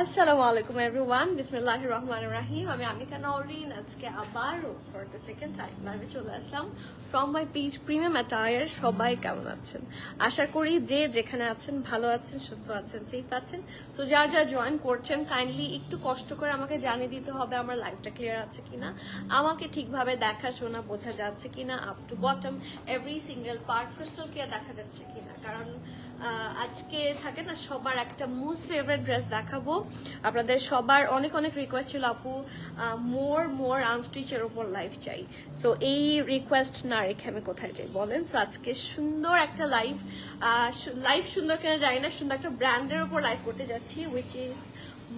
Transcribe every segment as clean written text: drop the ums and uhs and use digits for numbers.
আসসালামু আলাইকুম এভরিওয়ান, বিসমিল্লাহির রহমানির রহিম। আমি আমিকা নওরিন আজকে আবারও ফর দ্য সেকেন্ড টাইম লাইভে চলে আসলাম from my page premium attire. সবাই কেমন আছেন? আশা করি যে যেখানে আছেন ভালো আছেন, সুস্থ আছেন, সেফ আছেন। তো যার যা জয়েন করছেন কাইন্ডলি একটু কষ্ট করে আমাকে জানিয়ে দিতে হবে আমার লাইভটা ক্লিয়ার আছে কিনা, আমাকে ঠিকভাবে দেখা শোনা বোঝা যাচ্ছে কিনা, up to bottom every single part crystal clear দেখা যাচ্ছে কিনা। কারণ আজকে থাকে না সবার একটা মোস্ট ফেভারিট ড্রেস দেখাবো। আপনাদের সবার অনেক অনেক রিকোয়েস্ট ছিল আপু মোর আনস্টিচের ওপর লাইভ চাই। সো এই রিকোয়েস্ট না রেখে আমি কোথায় যাই বলেন? সো আজকে সুন্দর একটা লাইভ সুন্দর কিনা জানি না, সুন্দর একটা ব্র্যান্ডের ওপর লাইভ করতে যাচ্ছি, উইচ ইজ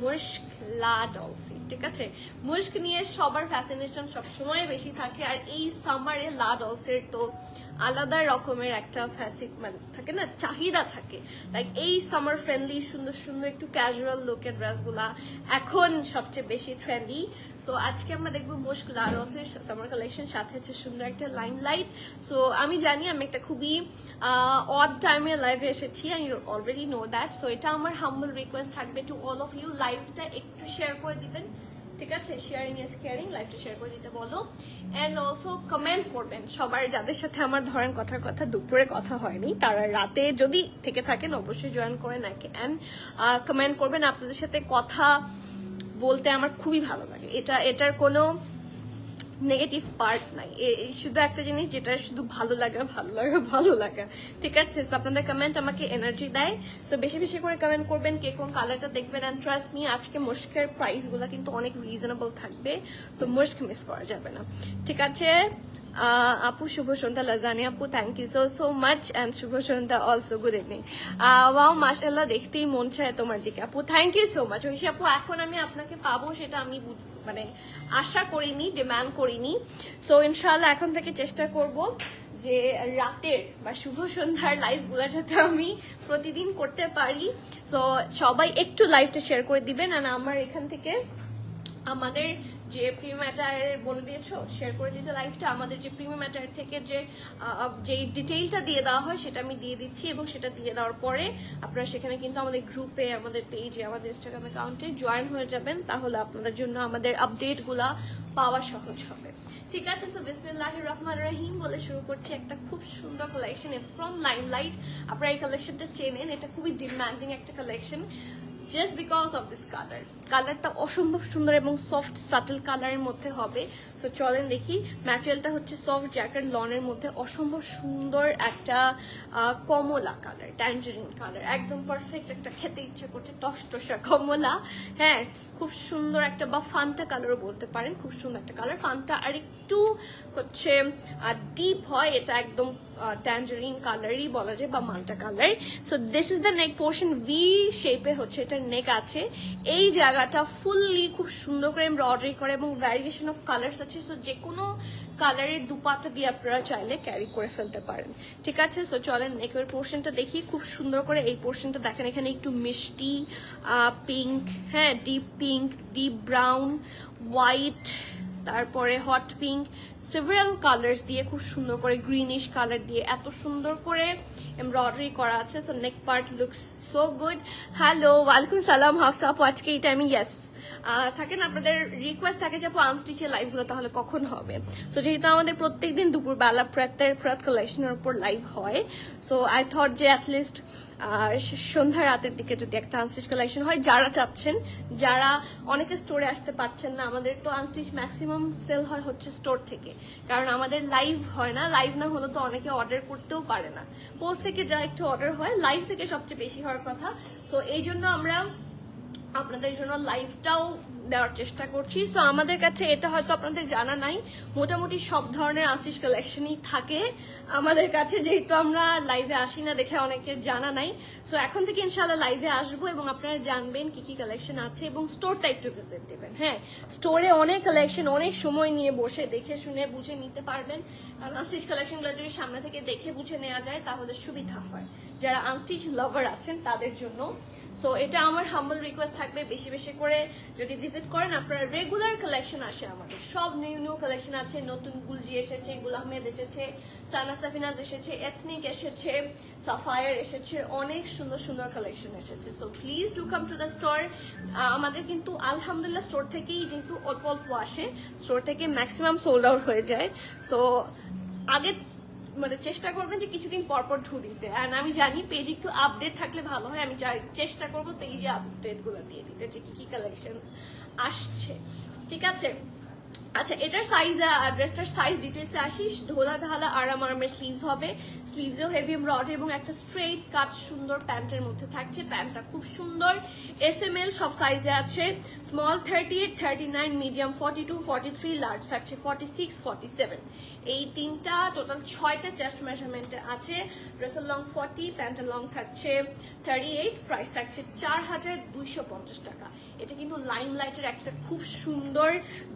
মুশক লা ডলসি। ঠিক আছে, মুশক নিয়ে সবার ফ্যাসিনেশন সবসময় বেশি থাকে, আর এই সামারে লা ডলসের তো আলাদা রকমের একটা মানে থাকে না, চাহিদা থাকে। লাইক এই সামার ফ্রেন্ডলি সুন্দর সুন্দর একটু ক্যাজুয়াল লুকের ড্রেসগুলা এখন সবচেয়ে বেশি ট্রেন্ডি। সো আজকে আমরা দেখবো মুশক লা ডলসের সামার কালেকশন, সাথে হচ্ছে সুন্দর একটা লাইমলাইট। সো আমি জানি আমি একটা খুবই অড টাইমে লাইভে এসেছি, I already know that. So এটা আমার হাম্বল রিকোয়েস্ট থাকবে টু অল অফ ইউ, লাইভটা একটু শেয়ার করে দিবেন। ঠিক আছে, শেয়ারিং ইজ কেয়ারিং, লাইভটা শেয়ার করে দিতে বলো। অ্যান্ড অলসো কমেন্ট করবেন সবার, যাদের সাথে আমার ধরেন কথার কথা দুপুরে কথা হয়নি, তারা রাতে যদি থেকে থাকেন অবশ্যই জয়েন করে নাকি। অ্যান্ড কমেন্ট করবেন। আপনাদের সাথে কথা বলতে আমার খুবই ভালো লাগে, এটার কোনো নেগেটিভ পার্ট নাই, শুধু একটা জিনিস যেটা শুধু ভালো লাগা। ঠিক আছে, সো আপনাদের কমেন্ট আমাকে এনার্জি দেয়। সো বেশি বেশি করে কমেন্ট করবেন কে কোন কালারটা দেখবেন। অ্যান্ড ট্রাস্ট মি, আজকে মুশকের প্রাইসগুলো কিন্তু অনেক রিজনেবল থাকবে, সো মুশক মিস করা যাবে না। ঠিক আছে আপু, শুভ সন্ধ্যা লাজানি আপু, thank you so much. And শুভ সন্ধ্যা অলসো, গুড ইভিনিং। ওয়াও মাশাআল্লাহ, দেখতেই মন চায় তোমার দিকে আপু, thank you so much. Oishi আপু, এখন আমি আপনাকে পাবো সেটা আমি মানে আশা করিনি, ডিমান্ড করিনি। সো ইনশাআল্লাহ এখন থেকে চেষ্টা করব যে রাতের বা শুভ সন্ধ্যার লাইভগুলো যাতে আমি প্রতিদিন করতে পারি। সো সবাই একটু লাইভটা শেয়ার করে দিবেন। আর আমার এখান থেকে আমাদের যে প্রিমিয়াম অ্যাটায়ার বলে দিয়েছো শেয়ার করে দিতে লাইভটা, আমাদের যে প্রিমিয়াম অ্যাটায়ার থেকে যে ডিটেইলটা দিয়ে দেওয়া হয় সেটা আমি দিয়ে দিচ্ছি, এবং সেটা দিয়ে দেওয়ার পরে আপনারা সেখানে কিন্তু আমাদের গ্রুপে, আমাদের পেজে, আমাদের ইনস্টাগ্রাম অ্যাকাউন্টে জয়েন হয়ে যাবেন। তাহলে আপনাদের জন্য আমাদের আপডেটগুলা পাওয়া সহজ হবে। ঠিক আছে, সো বিসমিল্লাহির রহমানির রহিম বলে শুরু করছি একটা খুব সুন্দর কালেকশন। It's from limelight. আপনারা এই কালেকশনটা চেনেন, এটা খুবই ডিমান্ডিং একটা collection just because of this কালারটা অসম্ভব সুন্দর এবং সফট সাটল কালারের মধ্যে হবে। সো চলেন দেখি। ম্যাটেরিয়ালটা হচ্ছে সফট জ্যাকেট লনের মধ্যে অসম্ভব সুন্দর একটা কমলা কালার, ট্যাঞ্জারিন কালার, একদম পারফেক্ট একটা খেতে ইচ্ছে করছে টসটসা কমলা। হ্যাঁ, খুব সুন্দর একটা, বা ফান্টা কালারও বলতে পারেন, খুব সুন্দর একটা কালার। ফান্টা আর একটু হচ্ছে ডিপ হয়, এটা একদম ট্যাঞ্জারিন কালারই বলা যায়, বা মাল্টা colour. So this is the neck portion, V শেপে হচ্ছে এটার নেক আছে। এই জায়গাটা ফুললি খুব সুন্দর করে এমব্রয়ডারি করে এবং ভ্যারিয়েশন অফ কালার্স আছে। সো যে কোনো কালারের দুপাটা দিয়ে আপনারা চাইলে ক্যারি করে ফেলতে পারেন। ঠিক আছে, সো চলেন নেকের পোর্শনটা দেখি খুব সুন্দর করে। এই পোর্শনটা দেখেন, এখানে একটু মিষ্টি পিঙ্ক, হ্যাঁ deep pink, deep brown, white, তারপরে হট পিঙ্ক, সেভারাল কালার্স দিয়ে খুব সুন্দর করে, গ্রিনিশ কালার দিয়ে এত সুন্দর করে এমব্রয়ডারি করা আছে। So neck part looks so good. Hello, ওয়ালাইকুম সালাম হাফসা আপু। আজকে এই টাইমে ইয়েস থাকেন, আপনাদের রিকোয়েস্ট থাকে যে আপু আনস্টিচের লাইভগুলো তাহলে কখন হবে। সো যেহেতু আমাদের প্রত্যেকদিন দুপুরবেলা প্রাত কালেকশনের উপর লাইভ হয়, সো আই থট যে অ্যাটলিস্ট সন্ধ্যা রাতের দিকে যদি একটা আনস্টিচ কালেকশন হয়, যারা চাচ্ছেন, যারা অনেকে স্টোরে আসতে পারছেন না। আমাদের তো আনস্টিচ ম্যাক্সিমাম সেল হয় হচ্ছে স্টোর থেকে, কারণ আমাদের লাইভ হয় না। লাইভ না হলে তো অনেকে অর্ডার করতেও পারে না। পোস্ট থেকে যা একটু অর্ডার হয়, লাইভ থেকে সবচেয়ে বেশি হওয়ার কথা। সো এই জন্য আমরা আপনাদের জন্য লাইভটাও দেওয়ার চেষ্টা করছি। সো আমাদের কাছে এটা হয়তো আপনাদের জানা নাই, মোটামুটি সব ধরনের আনস্টিচ কালেকশনই থাকে আমাদের কাছে, যেহেতু আমরা লাইভে আসি না দেখে অনেকের জানা নাই। সো এখন থেকে ইনশাআল্লাহ লাইভে আসবো এবং আপনারা জানবেন কি কি কালেকশন আছে, এবং স্টোরটা একটু ভিজিট দেবেন। হ্যাঁ, স্টোরে অনেক কালেকশন, অনেক সময় নিয়ে বসে দেখে শুনে বুঝে নিতে পারবেন। কারণ আনস্টিচ কালেকশনগুলো যদি সামনে থেকে দেখে বুঝে নেওয়া যায় তাহলে সুবিধা হয় যারা আনস্টিচ লাভার আছেন তাদের জন্য। সো এটা আমার হাম্বল রিকোয়েস্ট থাকবে, বেশি বেশি করে যদি ভিজিট করেন, আপনারা রেগুলার কালেকশন আসে আমাদের, সব নিউ নিউ কালেকশন আছে, নতুন গুলজি এসেছে, গুল আহমেদ এসেছে, সানা সাফিনাজ এসেছে, এথনিক এসেছে, সাফায়ার এসেছে, অনেক সুন্দর সুন্দর কালেকশন এসেছে। So please do come to the store. আমাদের কিন্তু আলহামদুলিল্লাহ স্টোর থেকেই যেহেতু অল্প অল্প আসে, স্টোর থেকে ম্যাক্সিমাম সোল্ড আউট হয়ে যায়। সো আগে মানে চেষ্টা করবেন যে কিছুদিন পরপর ঢু দিতে, আর আমি জানি পেজ একটু আপডেট থাকলে ভালো হয়, আমি চেষ্টা করবো পেজে আপডেট গুলো দিয়ে দিতে যে কি কি কালেকশন আসছে, ঠিক আছে? আচ্ছা, এটার সাইজ, ড্রেসটার সাইজ ডিটেলসে আসিস। ঢোলা ঢালা আরাম আরামের স্লিভস হবে, স্লিভসেও হেভি এমব্রয়ডারি এবং একটা স্ট্রেট কাট সুন্দর প্যান্টের মধ্যে থাকছে। প্যান্টটা খুব সুন্দর, SML সব সাইজে আছে, স্মল 38, 39, মিডিয়াম 42, 43, লার্জ থাকছে 46, 47। এই তিনটা টোটাল 6টা চেস্ট মেজারমেন্টে আছে। ড্রেসের লং 40, প্যান্টের লং থাকছে 38, প্রাইস থাকছে 4250 টাকা। এটা কিন্তু লাইমলাইটের একটা খুব সুন্দর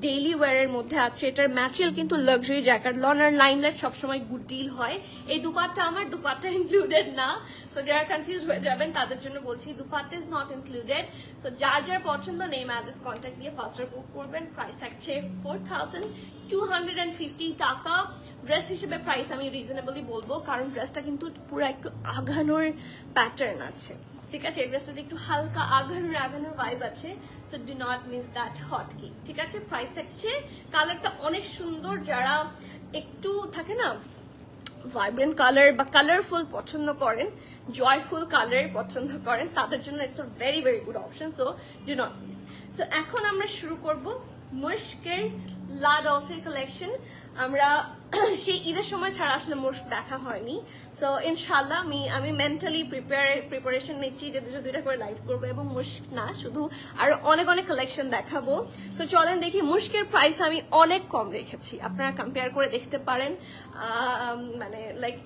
ডেইলি ওয়্যারের মধ্যে আছে। এটার ম্যাটেরিয়াল কিন্তু লাক্সারি জ্যাকেট লন, আর লাইমলাইট সবসময় গুড ডিল হয়। এই দুপাট্টা আমার, দুপাট্টা ইনক্লুডেড না, তো যারা কনফিউজ হয়ে যাবেন তাদের জন্য বলছি দুপাট্টা ইজ নট ইনক্লুডেড। তো যার যার পছন্দ নেম অ্যাড্রেস কন্ট্যাক্ট দিয়ে ফাস্টার বুক করবেন। প্রাইস থাকছে 4250 টাকা। ড্রেস হিসেবে প্রাইস আমি রিজনেবলি বলবো, কারণ ড্রেসটা কিন্তু পুরো একটু আগানোর প্যাটার্ন আছে, ঠিক আছে? এই ড্রেসটাতে একটু হালকা আগানোর ভাইব আছে, so do not miss that hot কি, ঠিক আছে? প্রাইস থাকছে, কালারটা অনেক সুন্দর, যারা একটু থাকে না ভাইব্রেন্ট কালার বা কালারফুল পছন্দ করেন, জয়ফুল কালার পছন্দ করেন, তাদের জন্য it's a very very good option, so do not miss. So এখন আমরা শুরু করব মুশকের লা ডলসের কালেকশন। আমরা সেই ঈদের সময় ছাড়া আসলে মুশক দেখা হয়নি, সো ইনশাল্লাহ আমি মেন্টালি প্রিপারেশন নিচ্ছি যে দুটা করে লাইভ করবো, এবং মুশক না শুধু, আরো অনেক অনেক কালেকশন দেখাবো। তো চলেন দেখি। মুশকের প্রাইস আমি অনেক কম রেখেছি, আপনারা কম্পেয়ার করে দেখতে পারেন, মানে লাইক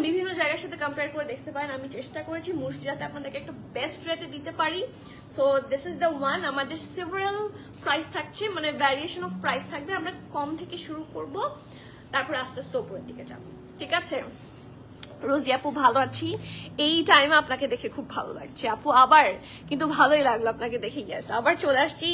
বিভিন্ন জায়গার সাথে কম্পেয়ার করে দেখতে পারেন। আমি চেষ্টা করেছি মুশক যাতে আপনাদেরকে একটা বেস্ট রেটে দিতে পারি। So this is the one. আমাদের সেভারাল প্রাইস থাকছে, মানে ভ্যারিয়েশন অফ প্রাইস থাকবে। আমরা কম থেকে শুরু করব, তারপর আস্তে আস্তে উপরের দিকে যাবো, ঠিক আছে? রোজি আপু ভালো আছি, এই টাইমে আপনাকে দেখে খুব ভালো লাগছে আপু, আবার কিন্তু ভালোই লাগলো আপনাকে দেখে। গেছে আবার চলে আসছি,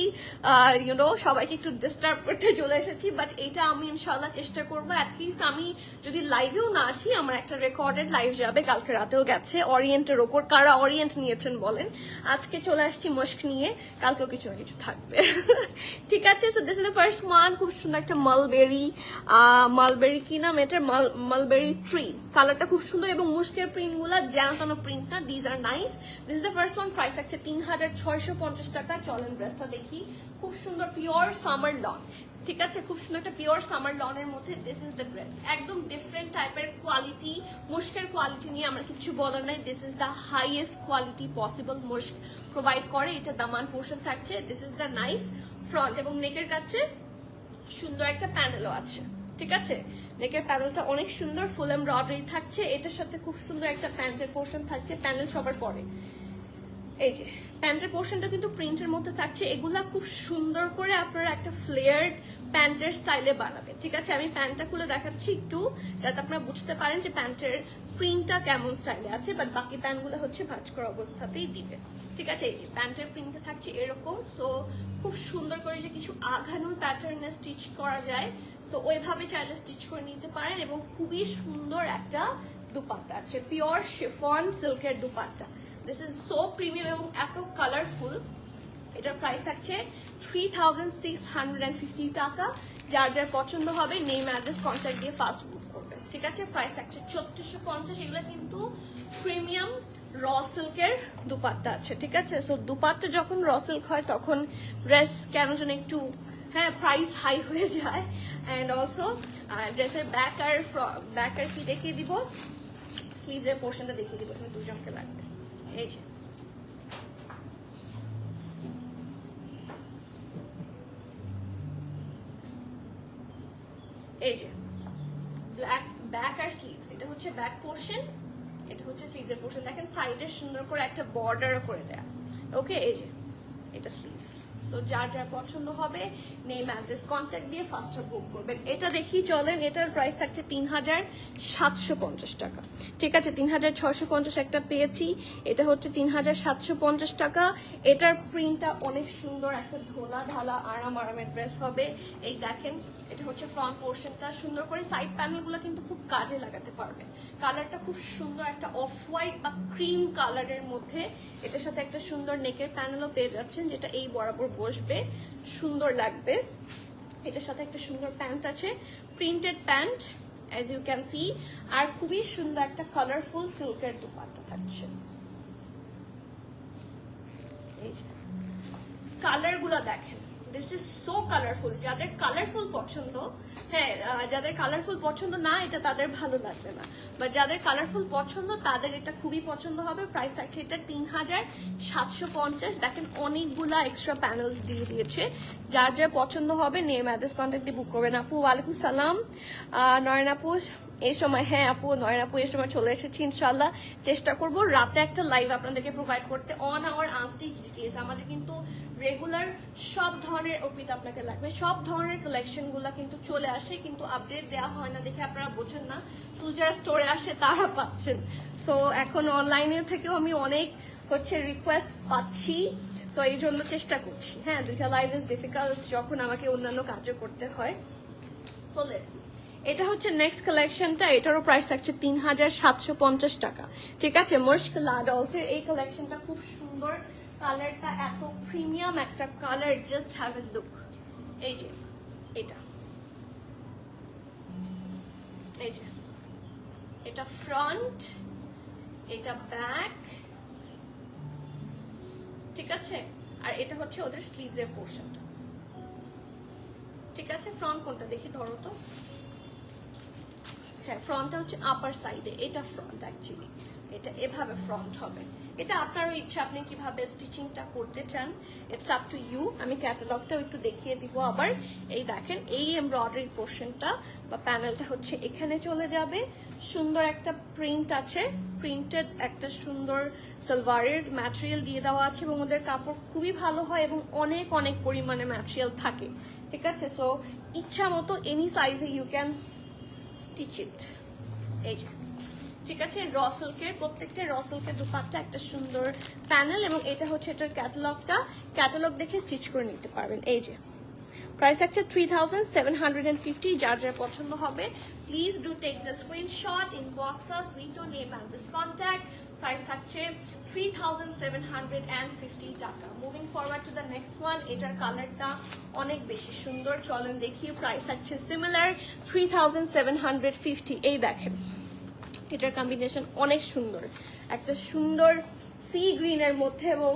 ইউনো সবাইকে একটু ডিস্টার্ব করতে চলে এসেছি, বাট এটা আমি ইনশাল্লাহ চেষ্টা করবো। অ্যাটলিস্ট আমি যদি লাইভেও না আসি, আমার একটা রেকর্ডেড লাইভ যাবে, কালকে রাতেও গেছে অরিয়েন্টের ওপর। কারা অরিয়েন্ট নিয়েছেন বলেন? আজকে চলে আসছি মুশক নিয়ে, কালকেও কিছু না কিছু থাকবে, ঠিক আছে? So this is the first one. খুব সুন্দর একটা মালবেরি কি নাম এটার, মালবেরি ট্রি। কালারটা খুব সুন্দর, এবং মুশকের প্রিন্ট গুলা জানাতানো প্রিন্ট না, these are nice. This is the first one. Price আছে 3650 টাকা। চলেন ড্রেসটা দেখি। খুব সুন্দর পিওর সামার লন, ঠিক আছে? খুব সুন্দর একটা পিওর সামার লনের মধ্যে দিস ইজ দ্য ড্রেস। একদম ডিফারেন্ট টাইপের কোয়ালিটি, মুশকের কোয়ালিটি নিয়ে আমার কিছু বলার নাই। This is the highest quality possible Mushk provide করে। এটা দামান পোর্শন থাকছে। This is the nice front, এবং নেকের কাছে সুন্দর একটা প্যানেলও আছে, ঠিক আছে? নেকের প্যানেলটা অনেক সুন্দর, ফুল এমব্রয়ডারি থাকছে। এটার সাথে খুব সুন্দর একটা প্যান্টের পোর্শন থাকছে, প্যানেল সবার পরে। এই যে প্যান্টের পোর্শনটা কিন্তু প্রিন্টের মধ্যে থাকছে। এগুলা খুব সুন্দর করে আপনারা একটা ফ্লেয়ার্ড প্যান্টের স্টাইলে বানাবেন, ঠিক আছে? আমি প্যান্টটা খুলে দেখাচ্ছি একটু, যাতে আপনারা বুঝতে পারেন যে প্যান্টের প্রিন্টটা কেমন স্টাইলে আছে, বাট বাকি প্যান্টগুলো হচ্ছে ভাঁজ করা অবস্থাতেই দিবে, ঠিক আছে? এই যে প্যান্টের প্রিন্টটা থাকছে এরকম। সো খুব সুন্দর করে যে কিছু আঘানোর প্যাটার্নে স্টিচ করা যায়, তো ওইভাবে চাইলে স্টিচ করে নিতে পারেন। এবং খুবই সুন্দর একটা দুপাট্টা আছে, পিওর শিফন সিল্কের dupatta. This is so premium এবং এত কালারফুল। এটার প্রাইস থাকছে 3650 টাকা। যার যার পছন্দ হবে নেম অ্যাড্রেস কন্ট্যাক্ট দিয়ে ফাস্ট বুক করবে, ঠিক আছে? প্রাইস থাকছে 3450। এগুলো কিন্তু প্রিমিয়াম র সিল্কের দুপাট্টা আছে, ঠিক আছে? সো দুপাট্টা যখন র সিল্ক হয় তখন ড্রেস কেন যেন একটু প্রাইস হাই হয়ে যায়। অ্যান্ড অলসো ড্রেসের ব্যাক আর কি দেখিয়ে দিব, স্লিভের পোর্শনটা দেখিয়ে দিব, এখানে দুজনকে লাগবে। এই যে ব্যাক আর স্লিভস, এটা হচ্ছে ব্যাক পোর্শন, এটা হচ্ছে স্লিভসের পোর্শন। দেখেন সাইডে সুন্দর করে একটা বর্ডারও করে দেয়া, ওকে? এই যে এটা স্লিভস, সো যার যার পছন্দ হবে নেম অ্যাড্রেস কন্ট্যাক্ট দিয়ে ফার্স্টে বুক করবেন। এটা দেখি চলেন, এটার প্রাইস থাকছে 3750 টাকা। ঠিক আছে, 3650 একটা পেয়েছি, এটা হচ্ছে 3750 টাকা। এটার প্রিন্টটা অনেক সুন্দর, একটা ধোলা ঢালা আরামের ড্রেস হবে। এই দেখেন, এটা হচ্ছে ফ্রন্ট পোর্শনটা, সুন্দর করে সাইড প্যানেলগুলো কিন্তু খুব কাজে লাগাতে পারবেন। কালারটা খুব সুন্দর, একটা অফ হোয়াইট বা ক্রিম কালারের মধ্যে। এটার সাথে একটা সুন্দর নেকের প্যানেলও পেয়ে যাচ্ছেন, যেটা এই বরাবর বসবে, সুন্দর লাগবে। এটার সাথে একটা সুন্দর প্যান্ট আছে, printed pant as you can see. আর খুবই সুন্দর একটা কালারফুল সিল্কের দুপাট্টা থাকছে। এই যে কালারগুলো দেখেন, দিস ইজ সো কালারফুল। যাদের কালারফুল পছন্দ, হ্যাঁ যাদের কালারফুল পছন্দ না এটা তাদের ভালো লাগবে না, বাট যাদের কালারফুল পছন্দ তাদের এটা খুবই পছন্দ হবে। প্রাইস আছে এটা 3750। দেখেন অনেকগুলা এক্সট্রা প্যানেলস দিয়ে দিয়েছে, যার যার পছন্দ হবে নেম অ্যাড্রেস কন্ট্যাক্ট দিয়ে বুক করবেন। আপু ওয়ালাইকুম সালাম। নয়ন আপু এই সময়, হ্যাঁ আপু নয়ন আপু এই সময় চলে এসেছি, ইনশাল্লাহ চেষ্টা করব রাতে একটা লাইভ আপনাদেরকে প্রোভাইড করতে অন আওয়ার আনস্টিচ ডিটেইলস। আমাদের কিন্তু রেগুলার সব ধরনের অর্পিত আপনাকে লাগবে, সব ধরনের কালেকশনগুলো কিন্তু চলে আসে, কিন্তু আপডেট দেওয়া হয় না দেখে আপনারা বোঝেন না, শুধু যারা স্টোরে আসে তারা পাচ্ছেন। সো এখন অনলাইনের থেকেও আমি অনেক হচ্ছে রিকোয়েস্ট পাচ্ছি, সো এই জন্য চেষ্টা করছি। হ্যাঁ, দুইটা লাইভ ইজ ডিফিকাল্ট যখন আমাকে অন্যান্য কাজও করতে হয়। সো লেটস, এটা হচ্ছে নেক্সট কালেকশনটা, এটারও প্রাইস থাকছে 3750 টাকা। ঠিক আছে, মস্ক লাডলসের এই কালেকশনটা খুব সুন্দর, কালারটা এত প্রিমিয়াম একটা colour, just have a look. এই যে এটা, এই যে এটা ফ্রন্ট, এটা ব্যাক, ঠিক আছে, আর এটা হচ্ছে ওদের স্লিভস এর পোর্শনটা। ঠিক আছে, ফ্রন্ট কোনটা দেখি, ধরো তো। হ্যাঁ, ফ্রন্টটা হচ্ছে আপার সাইডে, এটা ফ্রন্ট অ্যাকচুয়ালি, এটা এভাবে ফ্রন্ট হবে। এটা আপনারও ইচ্ছা, আপনি কিভাবে স্টিচিংটা করতে চান, ইটস আপ টু ইউ। আমি ক্যাটালগটাও একটু দেখিয়ে দিব আবার। এই দেখেন, এই এমব্রয়ডারি পোর্শনটা বা প্যানেলটা হচ্ছে এখানে চলে যাবে, সুন্দর একটা প্রিন্ট আছে, প্রিন্টেড একটা সুন্দর সালোয়ারের ম্যাটেরিয়াল দিয়ে দেওয়া আছে, এবং ওদের কাপড় খুবই ভালো হয় এবং অনেক অনেক পরিমাণে ম্যাটেরিয়াল থাকে। ঠিক আছে, সো ইচ্ছা মতো এনি সাইজে ইউ ক্যান স্টিচ ইট। এই যে, ঠিক আছে, রসলকের প্রত্যেকটা রসলকের দুপাট্টা একটা সুন্দর প্যানেল, এবং এটা হচ্ছে এটার ক্যাটালগটা, ক্যাটালগ দেখে স্টিচ করে নিতে পারবেন। এই যে প্রাইস একটা 3750। যার যার পছন্দ হবে please do take the screenshot, inbox us with your name and this contact. Price থাকছে 3750 টাকা। Moving forward to the next one, এটার কালারটা অনেক বেশি সুন্দর, চলেন দেখি। প্রাইস থাকছে সিমিলার 3750। এই দেখেন, এটার কম্বিনেশন অনেক সুন্দর, একটা সুন্দর সি গ্রিনের মধ্যে, এবং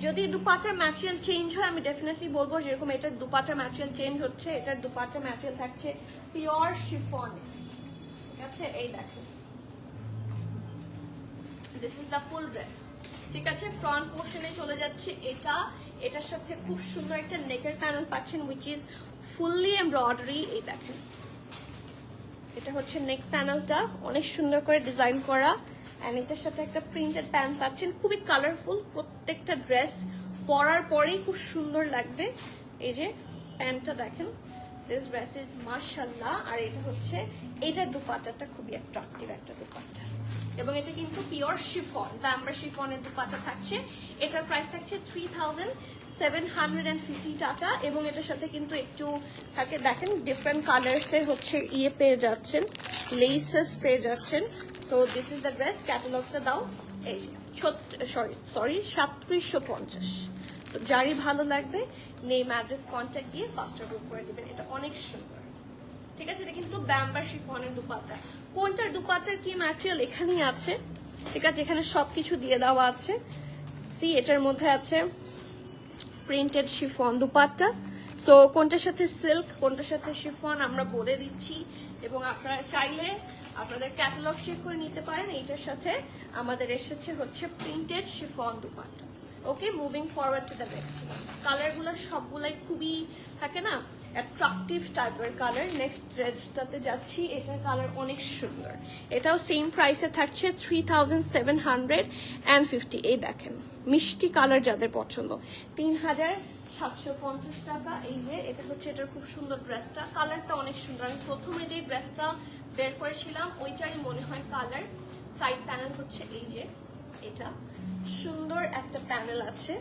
যদি দুপাটার ম্যাটেরিয়াল চেঞ্জ হয় আমি ডেফিনেটলি বলবো, যেরকম এটার দুপাটার ম্যাটেরিয়াল চেঞ্জ হচ্ছে, এটার দুপাটার ম্যাটেরিয়াল থাকছে পিওর শিফনে। ঠিক আছে, এই দেখেন, this is the full dress. ঠিক আছে, ফ্রন্ট পোর্শনে চলে যাচ্ছে এটা, এটার সাথে খুব সুন্দর একটা নেকের প্যানেল পাচ্ছেন উইচ ইজ ফুললি এমব্রয়ডারি। এই দেখেন, এটা হচ্ছে নেক প্যানেলটা, অনেক সুন্দর করে ডিজাইন করা, এন্ড এটার সাথে একটা প্রিন্টেড প্যান্ট পাচ্ছেন, খুবই কালারফুল। প্রত্যেকটা ড্রেস পরার পরেই খুব সুন্দর লাগবে। এই যে প্যান্টটা দেখেন, দিস ড্রেস ইজ মাশাআল্লাহ। আর এটা হচ্ছে, এটার দুপাট্টাটা খুবই অ্যাট্রাকটিভ একটা দুপাট্টা, এবং এটা কিন্তু পিওর শিফন, ব্যাম্বার শিফনের দুপাট্টা থাকছে। এটার প্রাইস থাকছে 3750 টাকা, এবং এটার সাথে কিন্তু একটু থাকে, দেখেন ডিফারেন্ট কালার্সের হচ্ছে ইয়ে পেয়ে যাচ্ছেন, লেসেস পেয়ে যাচ্ছেন। So this is the dress, ক্যাটালগটা দাও। এই যে সরি 3750। তো যারই ভালো লাগবে নেম অ্যাড্রেস কন্ট্যাক্ট দিয়ে ফাস্টার বুক করে দেবেন। এটা অনেক সুন্দর। ঠিক আছে, এটা কিন্তু ব্যাম্বার শিফনের দুপাট্টা। কোনটার দুপাট্টার কি ম্যাটেরিয়াল এখানেই আছে। ঠিক আছে, এখানে সবকিছু দিয়ে দেওয়া আছে। সি, এটার মধ্যে আছে প্রিন্টেড শিফন দুপাট্টা। সো কোনটার সাথে সিল্ক, কোনটার সাথে শিফন আমরা বলে দিচ্ছি, এবং আপনারা চাইলে আপনাদের ক্যাটালগ চেক করে নিতে পারেন। এইটার সাথে আমাদের এসেছে হচ্ছে printed chiffon dupatta. Okay, moving forward to the next one. কালারগুলো সবগুলাই খুবই থাকে না, অ্যাট্রাকটিভ টাইপের কালার। নেক্সট ড্রেসটাতে যাচ্ছি, এটার কালার অনেক সুন্দর, এটাও সেম প্রাইসে থাকছে 3750। এই দেখেন, মিষ্টি কালার যাদের পছন্দ, 3750 750 টাকা। এই যে এটা হচ্ছে এটার খুব সুন্দর ড্রেসটা, কালারটা অনেক সুন্দর। আমি প্রথমে যে ড্রেসটা বের করেছিলাম ওইটারই মনে হয় কালার। সাইড প্যানেল হচ্ছে এই যে এটা সুন্দর একটা প্যানেল আছে,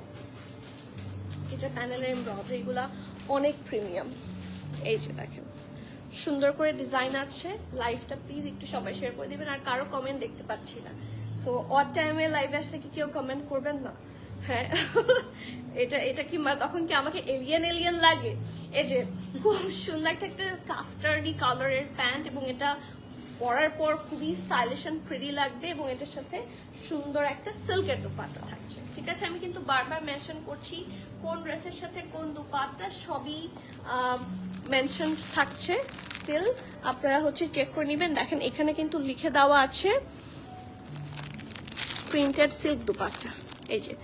এটা প্যানেলের এমব্রয়ডারি গুলা অনেক প্রিমিয়াম। এই যে দেখেন সুন্দর করে ডিজাইন আছে। লাইভটা প্লিজ একটু সবাই শেয়ার করে দিবেন, আর কারো কমেন্ট দেখতে পাচ্ছি না, সো অড টাইমে লাইভে আসলে কি কেউ কমেন্ট করবেন না? হ্যাঁ এটা কি তখন কি আমাকে এলিয়েন লাগে? এই যে খুব সুন্দর একটা কাস্টার্ডি কালারের প্যান্ট, এবং এটা পরার পর খুবই স্টাইলিশ এন্ড প্রিটি লাগবে, এবং এটার সাথে সুন্দর একটা সিল্কের দুপাট্টা থাকছে। ঠিক আছে, আমি কিন্তু বারবার মেনশন করছি কোন ড্রেসের সাথে কোন দুপাট্টা সবই মেনশন থাকছে। স্টিল আপনারা হচ্ছে চেক করে নেবেন। দেখেন এখানে কিন্তু লিখে দেওয়া আছে প্রিন্টেড সিল্ক দুপাট্টা, এই যে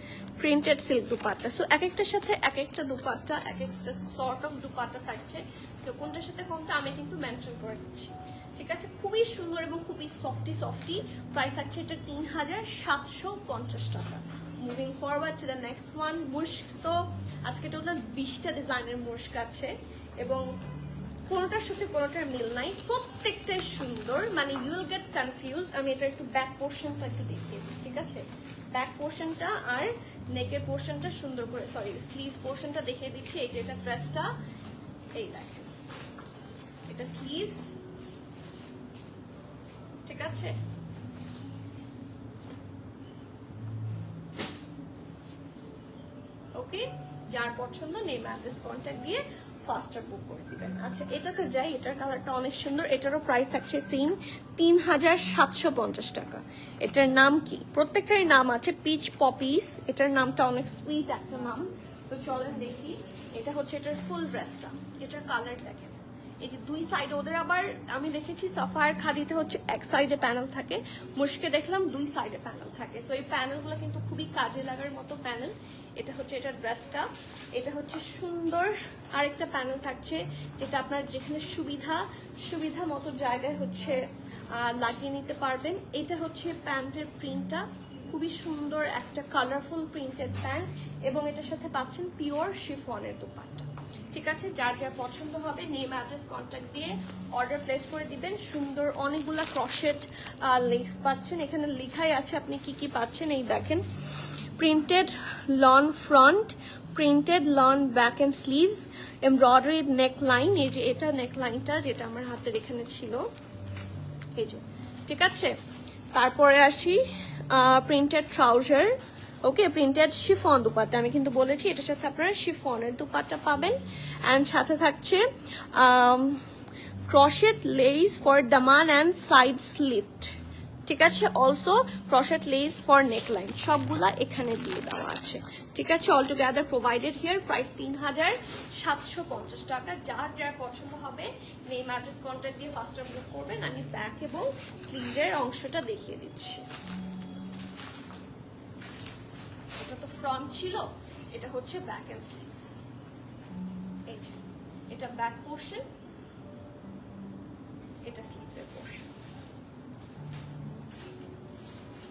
প্রিন্টেড সিল্ক দুপাট্টা। সো এক একটার সাথে এক একটা দুপাট্টা, এক একটা সর্ট অফ দুপাট্টা থাকছে, তো কোনটার সাথে কোনটা আমি কিন্তু মেনশন করে দিচ্ছি। ঠিক আছে, খুবই সুন্দর এবং খুবই সফটি। প্রাইস আছে এটা 3750 টাকা। Moving forward to the next one. Mushk তো আজকে টোটাল 20টা ডিজাইনের মুস্ক আছে, এবং কোনোটার সাথে কোনোটার মিল নাই, প্রত্যেকটাই সুন্দর, মানে ইউ উইল গেট কনফিউজ। আমি এটা একটু ব্যাক পোর্শনটা একটু দেখিয়ে দিই। ঠিক আছে, ব্যাক পোর্শনটা আর নেকের পোর্শনটা সুন্দর করে, সরি স্লিভ পোর্শনটা দেখিয়ে দিচ্ছি। এই যে এটা ড্রেসটা, এই দেখেন এটা স্লিভস। ঠিক আছে, ওকে, যার পছন্দ নেম অ্যাড্রেস কন্ট্যাক্ট দিয়ে ফাস্টার বুক করে দিবেন। আচ্ছা এটাতে যাই, এটার কালারটা অনেক সুন্দর, এটারও প্রাইস থাকছে সেম 3750 টাকা। এটার নাম কি? প্রত্যেকটারই নাম আছে, পিচ পপিস। এটার নামটা অনেক সুইট একটা নাম, তো চলেন দেখি। এটা হচ্ছে এটার ফুল ড্রেসটা, এটার কালার দেখেন। এই যে দুই সাইডে, ওদের আবার আমি দেখেছি সাফায়ার খাদিতে হচ্ছে এক সাইডে প্যানেল থাকে, মুশকে দেখলাম দুই সাইডে প্যানেল থাকে। সো এই প্যানেলগুলো কিন্তু খুবই কাজে লাগার মতো প্যানেল। এটা হচ্ছে এটার ড্রেসটা, এটা হচ্ছে সুন্দর আরেকটা প্যানেল থাকছে, যেটা আপনার যেখানে সুবিধা মতো জায়গায় হচ্ছে লাগিয়ে নিতে পারবেন। এটা হচ্ছে প্যান্টের প্রিন্টটা, খুবই সুন্দর একটা কালারফুল প্রিন্টেড প্যান্ট, এবং এটার সাথে পাচ্ছেন পিওর শিফনের দুপাট্টা। ঠিক আছে, যার যার পছন্দ হবে নেম অ্যাড্রেস কন্ট্যাক্ট দিয়ে অর্ডার প্লেস করে দিবেন। সুন্দর অনেকগুলা ক্রশেট লেস পাচ্ছেন, এখানে লেখাই আছে আপনি কি কি পাচ্ছেন। এই দেখেন printed lawn front, printed lawn back and sleeves, embroidery neckline. এই যে এটা নেক লাইনটা যেটা আমার হাতের এখানে ছিল, এই যে। ঠিক আছে, তারপরে আসি প্রিন্টেড ট্রাউজার, ওকে, প্রিন্টেড শিফন দুপাট্টা। আমি কিন্তু বলেছি এটার সাথে আপনারা শিফনের দুপাট্টা পাবেন, অ্যান্ড সাথে থাকছে ক্রশেট less for Daman and side slit. ঠিক আছে, অলসো ক্রশেট লেস ফর নেকলাইন, সবগুলা এখানে দিয়ে দেওয়া আছে। ঠিক আছে, all together provided here. Price 3750 টাকা। যার যার পছন্দ হবে নেম অ্যাড্রেস কন্ট্যাক্ট দিয়ে ফাস্টার বুক করবেন। আমি ব্যাক এবং স্লিভের অংশটা দেখিয়ে দিচ্ছি। এটা তো ফ্রন্ট ছিল, এটা হচ্ছে ব্যাক এন্ড স্লিভস। এই যে এটা ব্যাক পোর্শন, এটা স্লিভসের পোর্শন।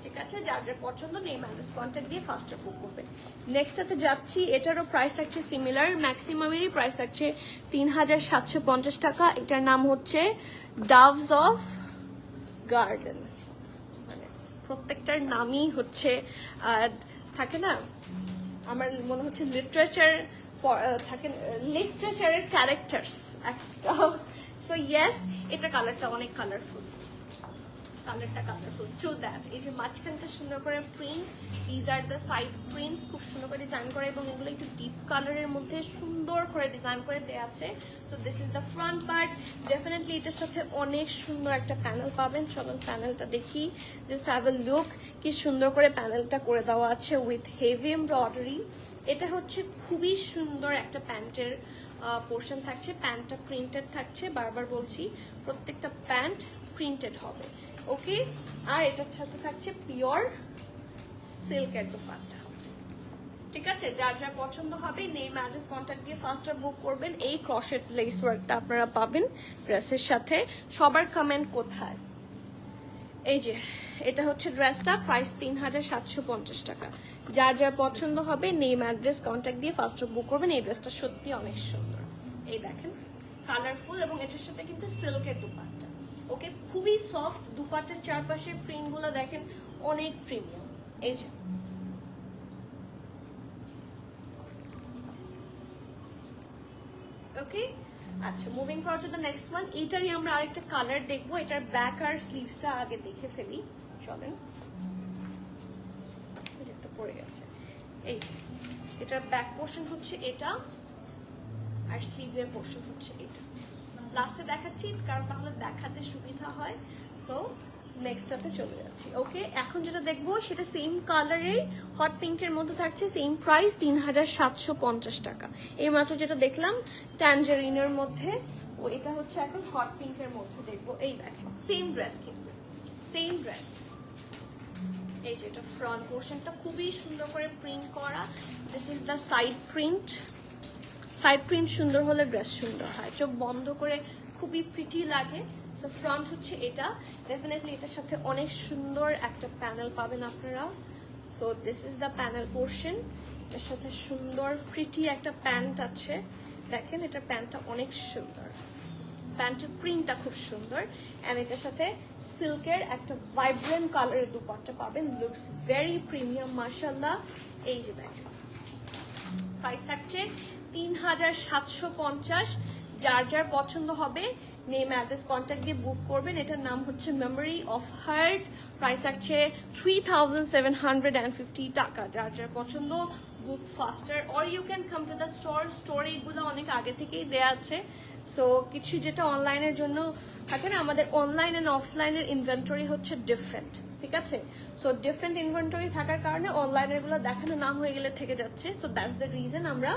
ঠিক আছে, যার যার পছন্দ নেম অ্যাড্রেস কন্ট্যাক্ট দিয়ে ফাস্টার বুক করবেন। নেক্সটটাতে যাচ্ছি, এটারও প্রাইস থাকছে সিমিলার, ম্যাক্সিমামেরই প্রাইস থাকছে 3750 টাকা। এটার নাম হচ্ছে ডাভস অফ গার্ডেন, মানে প্রত্যেকটার নামই হচ্ছে থাকে না, আমার মনে হচ্ছে লিটারেচার থাকে, লিটারেচারের ক্যারেক্টার্স একটা। সো ইয়েস, এটা কালারটা অনেক কালারফুল, ট্রু দ্যাট। এই যে মাঝখানটা সুন্দর করে print, these are the side prints, খুব সুন্দর করে ডিজাইন করে, এবং এগুলো একটু ডিপ কালারের মধ্যে সুন্দর করে ডিজাইন করে দেওয়া আছে। So this is the front part. Definitely এটার সাথে অনেক সুন্দর একটা প্যানেল পাবেন। চলুন প্যানেলটা দেখি, জাস্ট হ্যাভ এ লুক। কি সুন্দর করে প্যানেলটা করে দেওয়া আছে উইথ হেভি এমব্রয়ডারি। এটা হচ্ছে খুবই সুন্দর একটা প্যান্টের পোর্শন থাকছে, প্যান্টটা প্রিন্টেড থাকছে, বারবার বলছি প্রত্যেকটা প্যান্ট প্রিন্টেড হবে, ওকে। আর এটার সাথে থাকছে পিওর সিল্কের দুপাট্টা। ঠিক আছে, যার যার পছন্দ হবে নেম অ্যাড্রেস কন্ট্যাক্ট দিয়ে ফাস্টার বুক করবেন। এই ক্রশেট লেস ওয়ার্কটা আপনারা পাবেন ড্রেসের সাথে। সবার কমেন্ট কোথায়? এই যে এটা হচ্ছে ড্রেসটা, প্রাইস 3750 টাকা। যার যার পছন্দ হবে নেম অ্যাড্রেস কন্ট্যাক্ট দিয়ে ফার্স্ট বুক করবেন। এই ড্রেসটা সত্যি অনেক সুন্দর, এই দেখেন কালারফুল, এবং এটার সাথে কিন্তু সিল্কের দুপাট্টা। ওকে, খুবই সফট দুপাট্টার চারপাশের প্রিন্ট গুলো দেখেন অনেক প্রিমিয়াম। এই যে ওকে, আচ্ছা moving forward to the next one. এটারই আমরা আরেকটা কালার দেখবো। এটার ব্যাক আর স্লিভসটা আগে দেখে ফেলি, চলেন। এটা পড়ে গেছে। এই এটার ব্যাক পোর্শন হচ্ছে এটা, আর স্লিভসের পোর্শন হচ্ছে এটা। লাস্টে দেখাচ্ছি কারণ তাহলে দেখাতে সুবিধা হয়। সো নেক্সটটাতে চলে যাচ্ছি। ওকে, এখন যেটা দেখবো সেটা সেম কালারে হট পিঙ্কের মধ্যে থাকছে, সেম প্রাইস 3750 টাকা। এই মাত্র যেটা দেখলাম ট্যাঞ্জারিনের মধ্যে, ও এটা হচ্ছে এখন হট পিঙ্কের মধ্যে দেখবো। এই দেখেন সেম ড্রেস, কিন্তু সেম ড্রেস। এই যে এটা ফ্রন্ট পোর্শনটা খুবই সুন্দর করে প্রিন্ট করা। This is the side print. Side print সুন্দর হলে ড্রেস সুন্দর হয়, চোখ বন্ধ করে খুবই প্রিটি লাগে। সো ফ্রন্ট হচ্ছে এটা, ডেফিনেটলি এটার সাথে অনেক সুন্দর একটা প্যানেল পাবেন আপনারা। So this is the panel portion. এটার সাথে সুন্দর প্রিটি একটা প্যান্ট আছে, দেখেন এটার প্যান্টটা অনেক সুন্দর, প্যান্টের প্রিন্টটা খুব সুন্দর। অ্যান্ড এটার সাথে সিল্কের একটা ভাইব্রেন্ট কালারের দুপাট্টা পাবেন, লুকস ভেরি প্রিমিয়াম মাশাআল্লাহ। এই যে দেখেন প্রাইস থাকছে 3750। যার যার পছন্দ হবে নেম অ্যাড্রেস কন্ট্যাক্ট দিয়ে বুক করবেন। এটার নাম হচ্ছে মেমোরি অফ হার্ট। প্রাইস থাকছে 3750 টাকা। যার যার পছন্দ book faster, or you can come to the store. স্টোরে এগুলো অনেক আগে থেকেই দেওয়া আছে। সো কিছু যেটা অনলাইনের জন্য থাকে না, আমাদের অনলাইন অ্যান্ড অফলাইনের ইনভেন্টরি হচ্ছে ডিফারেন্ট, ঠিক আছে? সো ডিফারেন্ট ইনভেন্টরি থাকার কারণে অনলাইনের গুলো দেখানো না হয়ে গেলে থেকে যাচ্ছে। সো দ্যাটস দ্য রিজন আমরা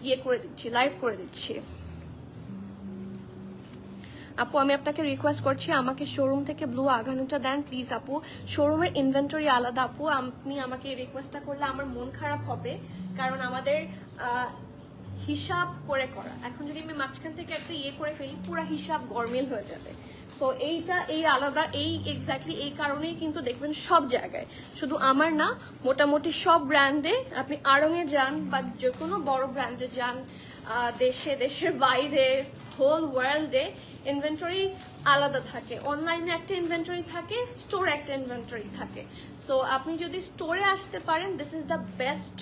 ইয়ে করে দিচ্ছি, লাইভ করে দিচ্ছি। আপু আমি আপনাকে রিকোয়েস্ট করছি আমাকে শোরুম থেকে ব্লু আঘানুটা দেন প্লিজ আপু। শোরুমের ইনভেন্টরি আলাদা আপু, আপনি আমাকে এই রিকোয়েস্টটা করলে আমার মন খারাপ হবে, কারণ আমাদের হিসাব করে করা। এখন যদি আমি মাঝখান থেকে একটা ইয়ে করে ফেলি পুরো হিসাব গরমিল হয়ে যাবে। সো এইটা এই আলাদা, এই এক্স্যাক্টলি এই কারণেই কিন্তু দেখবেন সব জায়গায়, শুধু আমার না মোটামুটি সব ব্র্যান্ডে, আপনি আড়ংয়ে যান বা যে কোনো বড় ব্র্যান্ডে যান, দেশে দেশের বাইরে হোল ওয়ার্ল্ডে ইনভেন্টরি আলাদা থাকে। অনলাইনে একটা ইনভেন্টরি থাকে, স্টোরে একটা ইনভেন্টরি থাকে। সো আপনি যদি স্টোরে আসতে পারেন, this is the best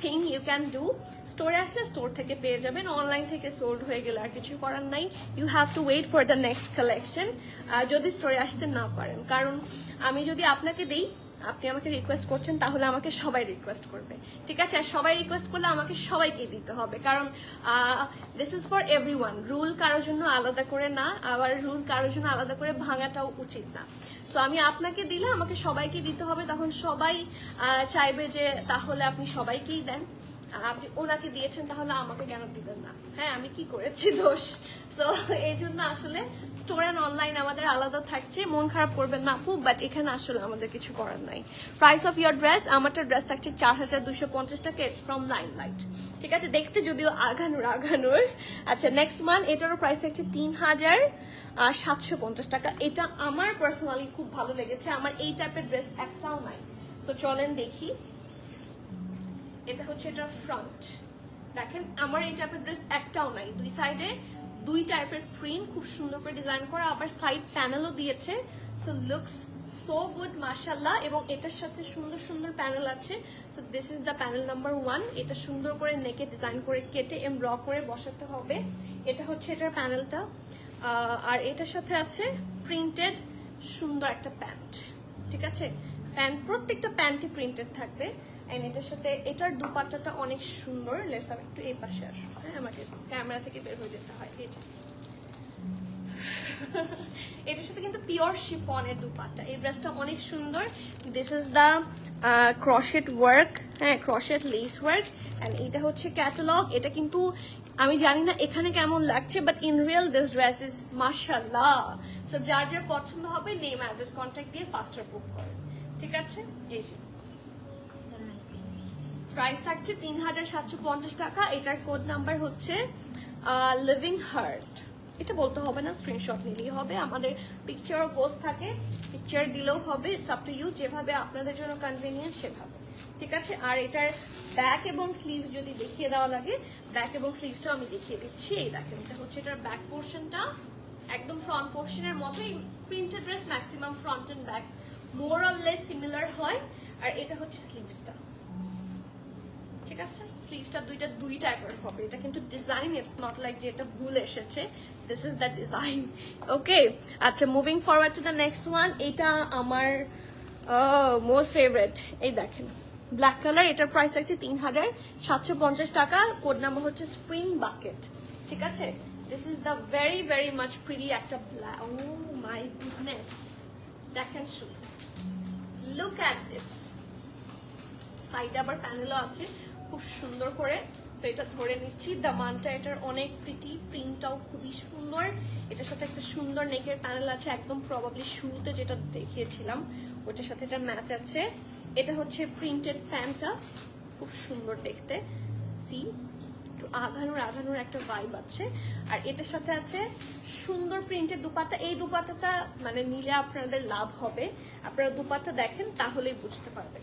thing you can do. স্টোরে আসলে স্টোর থেকে পেয়ে যাবেন, অনলাইন থেকে সোল্ড হয়ে গেলে আর কিছু করার নাই। You have to wait for the next collection যদি স্টোরে আসতে না পারেন। কারণ আমি যদি আপনাকে দিই, আপনি আমাকে রিকোয়েস্ট করছেন, তাহলে আমাকে সবাই রিকোয়েস্ট করবে, ঠিক আছে? আর সবাই রিকোয়েস্ট করলে আমাকে সবাইকে দিতে হবে, কারণ this is for everyone. Rule কারোর জন্য আলাদা করে না, আবার রুল কারোর জন্য আলাদা করে ভাঙাটাও উচিত না। সো আমি আপনাকে দিলে আমাকে সবাইকে দিতে হবে, তখন সবাই চাইবে যে তাহলে আপনি সবাইকেই দেন। আপনি ওনাকে দিয়েছেন তাহলে আমাকে কেন দিবেন না? হ্যাঁ, আমি কি করেছি দোষ? সো এই জন্য আসলে স্টোর অ্যান্ড অনলাইন আমাদের আলাদা থাকছে। মন খারাপ করবেন না আপু, বাট এখানে আসলে আমাদের কিছু করার নাই। প্রাইস অফ ইয়োর ড্রেস, আমারটা ড্রেস থাকছে 4250 টাকা, ইটস ফ্রম লাইমলাইট, ঠিক আছে? দেখতে যদিও আঘানোর। আচ্ছা নেক্সট ওয়ান, এটারও প্রাইস থাকছে 3750 টাকা। এটা আমার পার্সোনালি খুব ভালো লেগেছে, আমার এই টাইপের ড্রেস একটাও নাই। তো চলেন দেখি। এটা হচ্ছে এটা ফ্রন্ট, দেখেন আমার এই টাইপের ড্রেস একটাও নাই। দুই সাইডে দুই টাইপের প্রিন্ট খুব সুন্দর করে ডিজাইন করা, আবার সাইড প্যানেলও দিয়েছে। সো লুকস সো গুড মাশাআল্লাহ। এবং এটার সাথে সুন্দর সুন্দর প্যানেল আছে। So this is the panel number 1। এটা সুন্দর করে নেকে ডিজাইন করে কেটে র করে বসাতে হবে। এটা হচ্ছে এটার প্যানেলটা। আর এটার সাথে আছে প্রিন্টেড সুন্দর একটা প্যান্ট, ঠিক আছে? প্যান্ট প্রত্যেকটা প্যান্টই প্রিন্টেড থাকবে। এন্ড এটার সাথে এটার দুপাট্টাটা অনেক সুন্দর। লেটস আপ একটু এই পাশে আসো, হ্যাঁ আমাকে ক্যামেরা থেকে বের হয়ে যেতে হয়। এই যে এটার সাথে কিন্তু পিওর শিফনের দুপাট্টা। এই ড্রেসটা অনেক সুন্দর। দিস ইজ দ্য ক্রশেট ওয়ার্ক, হ্যাঁ ক্রশেট লেস ওয়ার্ক। এন্ড এটা হচ্ছে ক্যাটালগ। এটা কিন্তু আমি জানি না এখানে কেমন লাগছে, but in real this dress is মাশাআল্লাহ। সো যার যার পছন্দ হবে নেম অ্যাড্রেস কন্ট্যাক্ট দিয়ে ফাস্টার বুক করেন, ঠিক আছে? এই যে প্রাইস থাকছে 3750 টাকা। এটার কোড নাম্বার হচ্ছে লিভিং হার্ট, এটা বলতে হবে না, স্ক্রিনশট নিলেই হবে। আমাদের পিকচারও পোস্ট থাকে, পিকচার দিলেও হবে, ইটস আপ টু ইউ, যেভাবে আপনাদের জন্য কনভিনিয়েন্ট সেভাবে, ঠিক আছে। আর এটার ব্যাক এবং স্লিভস যদি দেখিয়ে দেওয়া লাগে, ব্যাক এবং স্লিভসটাও আমি দেখিয়ে দিচ্ছি। এই দেখেন, এটা হচ্ছে এটার ব্যাক পোর্শনটা, একদম ফ্রন্ট পোর্শনের মতোই। Printed dress maximum front end back more or less similar হয়। আর এটা হচ্ছে স্লিভসটা, ঠিক আছে। স্লিভসটা দুই টাইপের হবে, এটা কিন্তু ডিজাইন, ইটস নট লাইক যে এটা ভুল এসেছে, দিস ইজ দ্য ডিজাইন, ওকে। আচ্ছা, moving forward to the next one. এটা আমার মোস্ট ফেভারিট। এই দেখেন, ব্ল্যাক কালার, এটার প্রাইস আছে 3750 টাকা। কোড নাম্বার হচ্ছে স্প্রিং বাকেট, ঠিক আছে। This is the very very much pretty একটা ব্ল্যাক, ও মাই গুডনেস, দেখেন শুধু, লুক অ্যাট দিস। সাইডে আবার প্যানেলও আছে খুব সুন্দর করে। সো এটা ধরে নিচ্ছি, দামানটা এটার অনেক প্রিটি, প্রিন্টটাও খুবই সুন্দর। এটার সাথে একটা সুন্দর নেকের প্যানেল আছে, একদম প্রবাবলি শুরুতে যেটা দেখিয়েছিলাম ওটার সাথে এটা ম্যাচ আছে। এটা হচ্ছে প্রিন্টেড প্যান্টটা, খুব সুন্দর দেখতে, সি একটু আঘানোর একটা ভাইব আছে। আর এটার সাথে আছে সুন্দর প্রিন্টের দুপাট্টা। এই দুপাট্টাটা মানে নিলে আপনাদের লাভ হবে, আপনারা দুপাট্টা দেখেন তাহলেই বুঝতে পারবেন।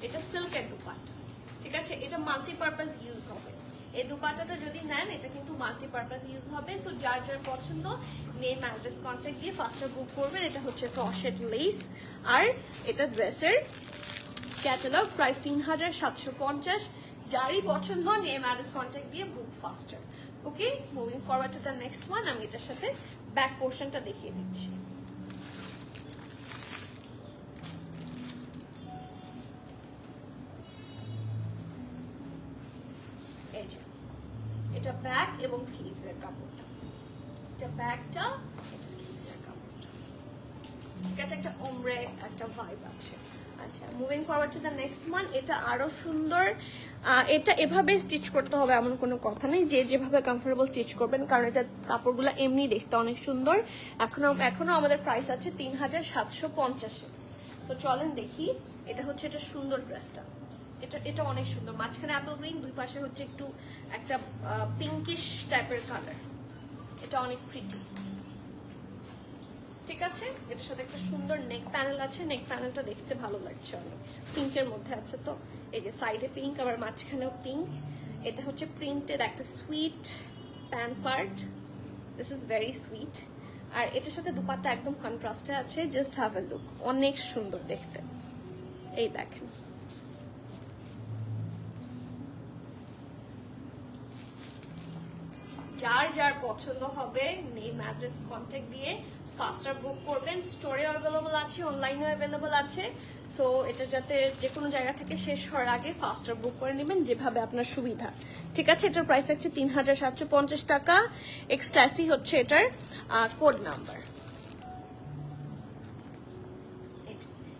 এটা সিল্কের দুপাট্টা, ঠিক আছে। এটা মাল্টিপারপাস ইউজ হবে, এই দুপাট্টাটা যদি নেন এটা কিন্তু মাল্টিপারপাস ইউজ হবে। সো যার যার পছন্দ নেম অ্যাড্রেস কন্ট্যাক্ট দিয়ে ফার্স্টার বুক করবেন। এটা হচ্ছে ক্রশেট লেস, আর এটা ড্রেসের ক্যাটালগ, প্রাইস 3750। যারই পছন্দ নেম অ্যাড্রেস কন্ট্যাক্ট দিয়ে book faster, okay. Moving forward to the next one. আমি এটার সাথে ব্যাক পোর্শনটা দেখিয়ে দিচ্ছি। এই যে এটা ব্যাক এবং স্লিভস এর কাপড়টা, এটা ব্যাকটা, এটা স্লিভস এর কাপড়টা, ঠিক আছে। একটা ওমরে একটা ভাইব আছে। আচ্ছা, moving forward to the next one. এটা আরো সুন্দর। এটা এভাবে স্টিচ করতে হবে এমন কোনো কথা নেই, যে যেভাবে কমফোর্টেবল স্টিচ করবেন, কারণ এটা কাপড়গুলো এমনি দেখতে অনেক সুন্দর। এখনো আমাদের প্রাইস আছে 3750। তো চলেন দেখি। এটা হচ্ছে এটা সুন্দর ড্রেসটা, এটা অনেক সুন্দর। মাঝখানে অ্যাপল গ্রিন, দুই পাশে হচ্ছে একটু একটা পিঙ্কিশ টাইপের কালার, এটা অনেক প্রিটি, ঠিক আছে। এটার সাথে একটা সুন্দর নেক প্যানেল আছে, নেক প্যানেলটা দেখতে ভালো লাগছে অনেক, পিঙ্কের মধ্যে আছে। তো এই যে সাইডে পিঙ্ক, আবার মাঝখানেও পিঙ্ক। এটা হচ্ছে প্রিন্টেড একটা suit pant part, this is very sweet. আর এটার সাথে দুপাট্টা একদম কন্ট্রাস্টে আছে, জাস্ট হ্যাভ এ লুক, অনেক সুন্দর দেখতে। এই দেখেন, যার যার পছন্দ হবে নেম অ্যাড্রেস কন্ট্যাক্ট দিয়ে ফাস্টার বুক করবেন। স্টোরে অ্যাভেলেবল আছে, অনলাইনেও অ্যাভেলেবল আছে। সো এটা যাতে যে কোনো জায়গা থেকে শেষ হওয়ার আগে ফাস্টার বুক করে নেবেন, যেভাবে আপনার সুবিধা, ঠিক আছে। এটার প্রাইস হচ্ছে 3750 টাকা। এক্সট্যাসি হচ্ছে এটার কোড নাম্বার।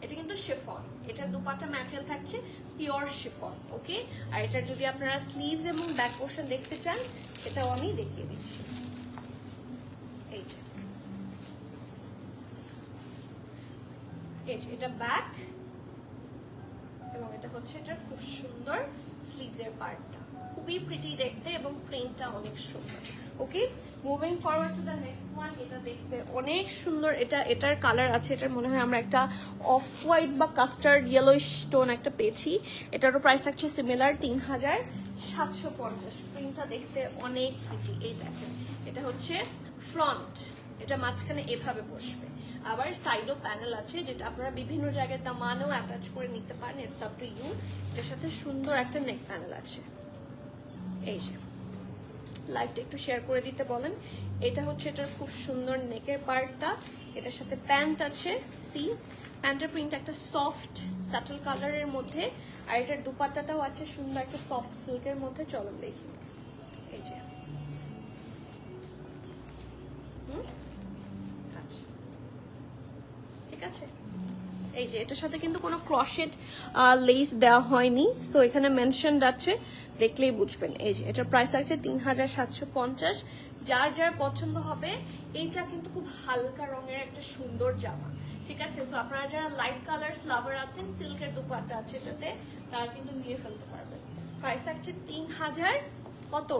এটা কিন্তু শিফন, এটার দুপাট্টা ম্যাটেরিয়াল থাকছে পিওর শিফন, ওকে। আর এটার যদি আপনারা স্লিভস এবং ব্যাক পোর্শন দেখতে চান, এটাও আমি দেখিয়ে দিচ্ছি। এই যে এটা ব্যাক, এবং এটা হচ্ছে এটা খুব সুন্দর স্লিভস এর পার্টটা, খুবই প্রিটি দেখতে এবং প্রিন্টটা অনেক সুন্দর, okay. Moving forward to the next one. এটা দেখতে অনেক সুন্দর। এটার কালার আছে, এটার মনে হয় আমরা একটা অফ হোয়াইট বা কাস্টার্ড ইয়েলোইশ টোন একটা পেয়েছি। এটারও প্রাইস থাকছে সিমিলার 3750। প্রিন্টটা দেখতে অনেক প্রিটি। এই দেখেন, এটা হচ্ছে ফ্রন্ট, এটা মাঝখানে এভাবে বসবে, আবার সাইডও প্যানেল আছে, যেটা আপনারা বিভিন্ন জায়গায় দামানেও অ্যাটাচ করে নিতে পারেন, ইটস আপ টু ইউ। এটার সাথে সুন্দর একটা নেক প্যানেল আছে। এই যে লাইভটা একটু শেয়ার করে দিতে বলেন। এটা হচ্ছে এটার খুব সুন্দর নেকের পার্টটা, এটার সাথে প্যান্ট আছে, সি প্যান্টের প্রিন্ট একটা সফট স্যাটেল কালারের মধ্যে। আর এটার দুপাট্টাটাও আছে সুন্দর একটা সফট সিল্কের মধ্যে। চলুন দেখি। এই যে আচ্ছা, ঠিক আছে। এই যে এটার সাথে কিন্তু কোনো ক্রশেট লেস দেওয়া হয়নি, সো এখানে মেনশনড আছে, দেখলেই বুঝবেন। এই যে এটার প্রাইস আছে 3750। যার যার পছন্দ হবে। এইটা কিন্তু খুব হালকা রঙের একটা সুন্দর জামা, ঠিক আছে। সো আপনারা যারা লাইট কালার লাভার আছেন, সিল্কের দুপাট্টা আছে এটাতে, তারা কিন্তু নিয়ে ফেলতে পারবেন। প্রাইস থাকছে 3000 কত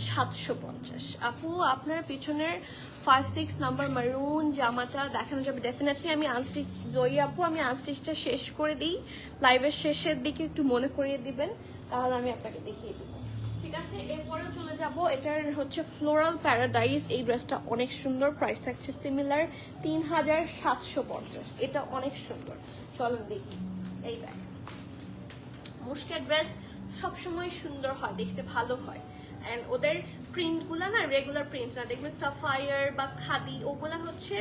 750। আপু আপনার পিছনের 5-6 নাম্বার মারুন জামাটা দেখানো যাবে? ডেফিনেটলি আমি আনস্টিচ, জয়ী আপু আমি আনস্টিচটা শেষ করে দিই, লাইভের শেষের দিকে একটু মনে করিয়ে দিবেন, তাহলে আমি আপনাকে দেখিয়ে দিব। ঠিক আছে, এরপরেও চলে যাব, এটার হচ্ছে ফ্লোরাল প্যারাডাইস। এই ড্রেসটা অনেক সুন্দর, প্রাইস থাকছে সিমিলার 3750। এটা অনেক সুন্দর, চলেন দেখি। এই দেখ, মুশকিল ড্রেস সবসময় সুন্দর হয়, দেখতে ভালো হয়, অ্যান্ড ওদের প্রিন্টগুলো না রেগুলার প্রিন্ট না, দেখবেন সাফায়ার বা খাদি ওগুলা হচ্ছে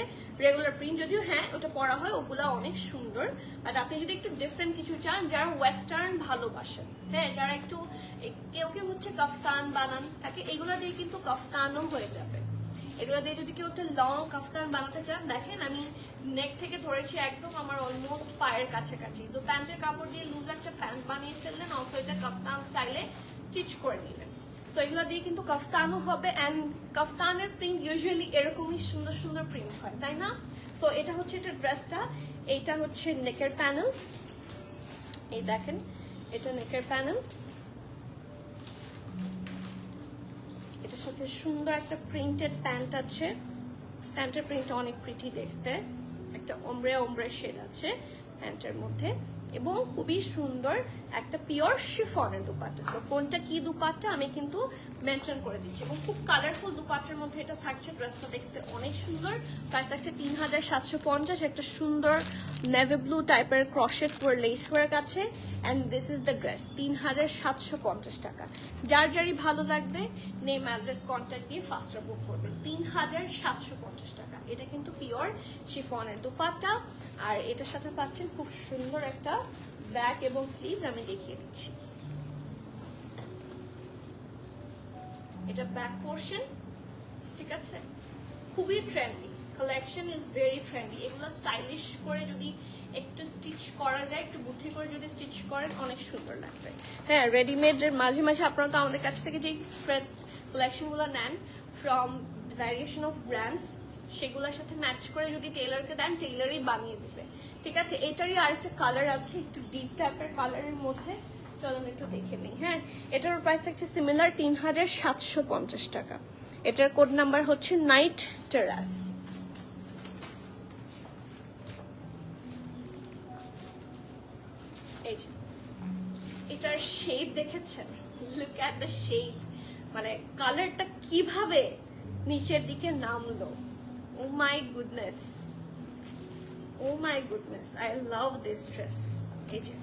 রেগুলার প্রিন্ট, যদিও হ্যাঁ ওটা পরা হয়, ওগুলা অনেক সুন্দর। বাট আপনি যদি একটু ডিফারেন্ট কিছু চান, যারা ওয়েস্টার্ন ভালোবাসেন, হ্যাঁ যারা একটু, কেউ কেউ হচ্ছে কাফতান বানান তাকে, এগুলা দিয়ে কিন্তু কাফতানও হয়ে যাবে। এগুলো দিয়ে যদি কেউ একটা লং কাফতান বানাতে চান, দেখেন আমি নেক থেকে ধরেছি একদম আমার অলমোস্ট পায়ের কাছাকাছি। তো প্যান্টের কাপড় দিয়ে লুজ একটা প্যান্ট বানিয়ে ফেললেন, অলসো এটা কাফতান স্টাইলে স্টিচ করে নিলেন। সো এগুলো দিয়ে কিন্তু কাফতানও হবে, অ্যান্ড কাফতানের প্রিন্ট ইউজুয়ালি এরকমই সুন্দর সুন্দর প্রিন্ট হয়, তাই না? সো এটা হচ্ছে এটা ড্রেসটা, এইটা হচ্ছে নেকের প্যানেল, এই দেখেন এটা নেকের প্যানেল। এটার সাথে সুন্দর একটা প্রিন্টেড প্যান্ট আছে, প্যান্টের প্রিন্টটা অনেক প্রিটি দেখতে, একটা ওমরে ওমরে শেড আছে প্যান্টের মধ্যে, এবং খুবই সুন্দর একটা পিওর শিফনের দুপাট্টা। তো কোনটা কি দুপাট্টা আমি কিন্তু মেনশন করে দিচ্ছি, এবং খুব কালারফুল দুপাট্টার মধ্যে এটা থাকছে। ড্রেসটা দেখতে অনেক সুন্দর, প্রাইস থাকছে 3750। একটা সুন্দর নেভি ব্লু টাইপের ক্রশেট ওয়ার লেস ওয়ার্ক আছে, and this is the dress 3750 টাকা। যার যারই ভালো লাগবে নেম অ্যাড্রেস কন্ট্যাক্ট দিয়ে ফাস্টার বুক করবেন। 3750 টাকা। এটা কিন্তু পিওর শিফনের দুপাট্টা, আর এটার সাথে পাচ্ছেন খুব সুন্দর একটা ব্যাক এবং স্লিভস। আমি দেখিয়ে দিচ্ছি, এটা ব্যাক পোর্শন, ঠিক আছে, খুবই trendy collection, is very trendy. এগুলো স্টাইলিশ করে যদি একটু স্টিচ করা যায়, একটু বুদ্ধি করে যদি স্টিচ করেন, অনেক সুন্দর লাগবে। হ্যাঁ, রেডিমেডের মাঝে মাঝে আপনারা তো আমাদের কাছ থেকে যে কালেকশনগুলো নেন ফ্রম ভ্যারিয়েশন অফ ব্র্যান্ডস, সেগুলোর সাথে ম্যাচ করে যদি টেইলারকে দেন, টেইলারই বানিয়ে দিবে। ঠিক আছে, এটারই আরেকটা কালার আছে, একটু ডিপ টাইপের কালারের মধ্যে, চলুন একটু দেখে নিই। হ্যাঁ, এটার প্রাইস থাকছে সিমিলার 3750 টাকা। এটার কোড নাম্বার হচ্ছে নাইট টেরাস। এই যে এটার শেড দেখেছেন, লুক অ্যাট দ্য শেড, মানে কালারটা কিভাবে নিচের দিকে নামলো। Oh my goodness, oh my goodness, I love this dress. এই যে,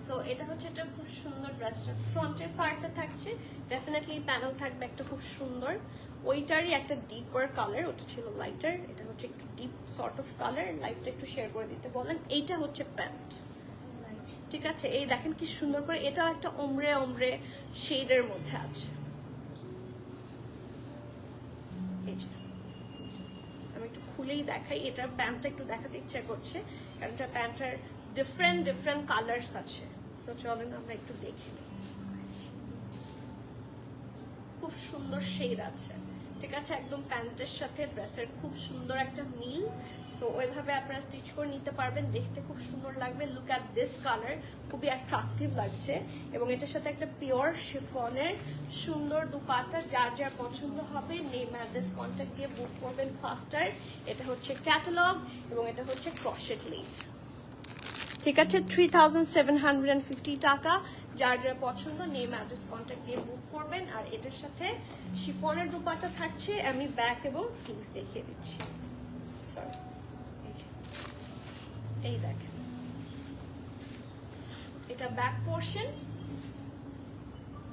সো এটা হচ্ছে একটা খুব সুন্দর ড্রেসটা, ফ্রন্টের পার্টটা থাকছে ডেফিনেটলি প্যানেল থাকবে একটা খুব সুন্দর, ওইটারই একটা ডিপার কালার, ওটা ছিল লাইটার, এটা হচ্ছে একটু ডিপ সর্ট অফ কালার। লাইটটা একটু শেয়ার করে দিতে বলেন। এইটা হচ্ছে প্যান্ট, ঠিক আছে, এই দেখেন কি সুন্দর করে, এটাও একটা ওমরে ওমরে শেডের মধ্যে আছে। এই যে আমি একটু খুলেই দেখাই, এটার প্যান্টটা একটু দেখাতে ইচ্ছা করছে, কারণ এটা প্যান্টের ডিফারেন্ট ডিফারেন্ট কালার্স আছে। সো চলেন আমরা একটু দেখি, খুব সুন্দর শেড আছে, ঠিক আছে, একদম প্যান্টের সাথে ড্রেসের খুব সুন্দর একটা মিল। সো ওইভাবে আপনারা স্টিচ করে নিতে পারবেন, দেখতে খুব সুন্দর লাগবে। লুক অ্যাট দিস কালার, খুবই অ্যাট্রাকটিভ লাগছে, এবং এটার সাথে একটা পিওর শিফনের সুন্দর দুপাট্টা। যার যার পছন্দ হবে নেম অ্যাড্রেস কন্ট্যাক্ট দিয়ে বুক করবেন ফাস্টার। এটা হচ্ছে ক্যাটালগ, এবং এটা হচ্ছে ক্রশেট লেস, ঠিক আছে, 3750 টাকা। যার যার পছন্দ নেম অ্যাড্রেস কন্ট্যাক্ট দিয়ে বুক করবেন। আর এটার সাথে শিফনের দুপাট্টা থাকছে, আমি ব্যাক এবং স্লিভস দেখিয়ে দিচ্ছি। সরি, এই দেখেন এটা ব্যাক পোর্শন,